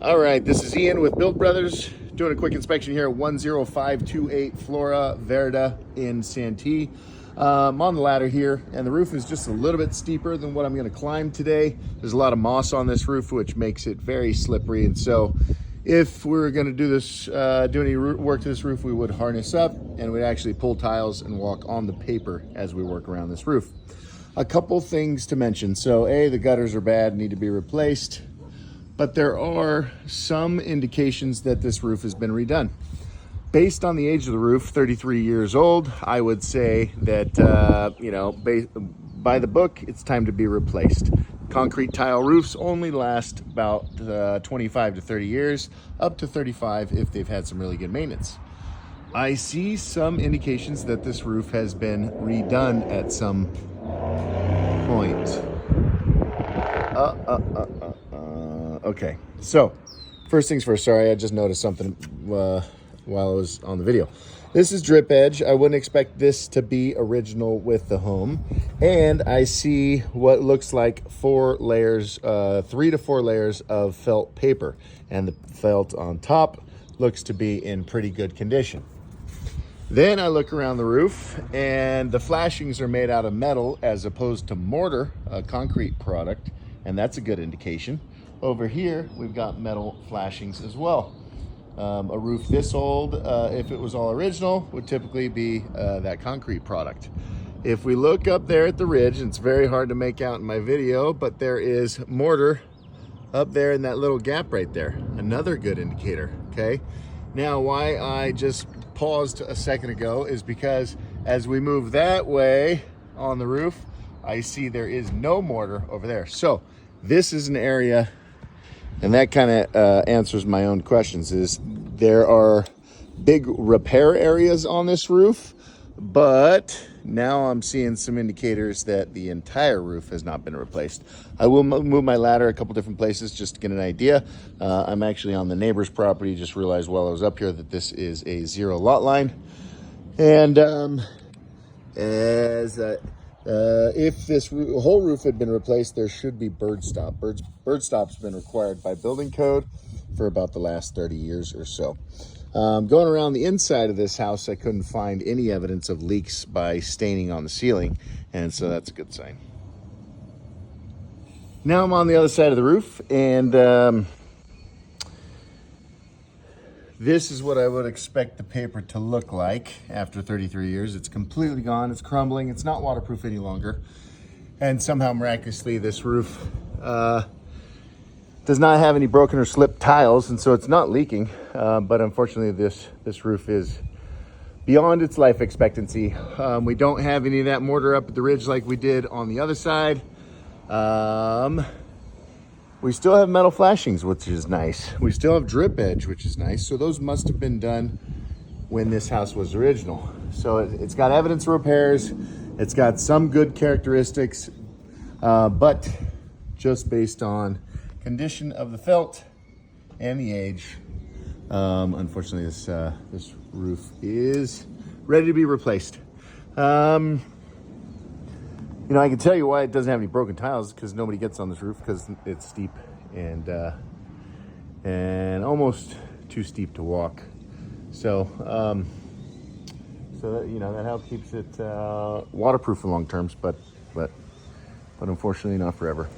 All right, this is Ian with Build Brothers, doing a quick inspection here at 10528 Flora Verda in Santee. I'm on the ladder here, and the roof is just a little bit steeper than what I'm going to climb today. There's a lot of moss on this roof, which makes it very slippery, and so if we were going to do this, do any work to this roof, we would harness up and we'd actually pull tiles and walk on the paper as we work around this roof. A couple things to mention. So the gutters are bad, need to be replaced, but there are some indications that this roof has been redone. Based on the age of the roof, 33 years old, I would say that, by the book, it's time to be replaced. Concrete tile roofs only last about 25 to 30 years, up to 35 if they've had some really good maintenance. I see some indications that this roof has been redone at some point. Okay, so first things first, sorry, I just noticed something while I was on the video. This is drip edge. I wouldn't expect this to be original with the home. And I see what looks like 4 layers, 3 to 4 layers of felt paper. And the felt on top looks to be in pretty good condition. Then I look around the roof and the flashings are made out of metal as opposed to mortar, a concrete product. And that's a good indication. Over here, we've got metal flashings as well. A roof this old, if it was all original, would typically be that concrete product. If we look up there at the ridge, and it's very hard to make out in my video, but there is mortar up there in that little gap right there. Another good indicator, okay? Now, why I just paused a second ago is because as we move that way on the roof, I see there is no mortar over there. So this is an area, and that kind of answers my own questions, is there are big repair areas on this roof, but now I'm seeing some indicators that the entire roof has not been replaced. I will move my ladder a couple different places just to get an idea. I'm actually on the neighbor's property. Just realized while I was up here that this is a 0 lot line. And if this whole roof had been replaced, there should be bird stop. Bird stop's been required by building code for about the last 30 years or so. Going around the inside of this house, I couldn't find any evidence of leaks by staining on the ceiling, and so that's a good sign. Now I'm on the other side of the roof, and this is what I would expect the paper to look like after 33 years. It's completely gone, it's crumbling, it's not waterproof any longer. And somehow miraculously this roof does not have any broken or slipped tiles, and so it's not leaking. But unfortunately this roof is beyond its life expectancy. We don't have any of that mortar up at the ridge like we did on the other side. We still have metal flashings, which is nice. We still have drip edge, which is nice. So those must have been done when this house was original. So it's got evidence of repairs. It's got some good characteristics, but just based on condition of the felt and the age, unfortunately this roof is ready to be replaced. I can tell you why it doesn't have any broken tiles, because nobody gets on this roof because it's steep and almost too steep to walk. So that helps keeps it waterproof for long terms, but unfortunately not forever.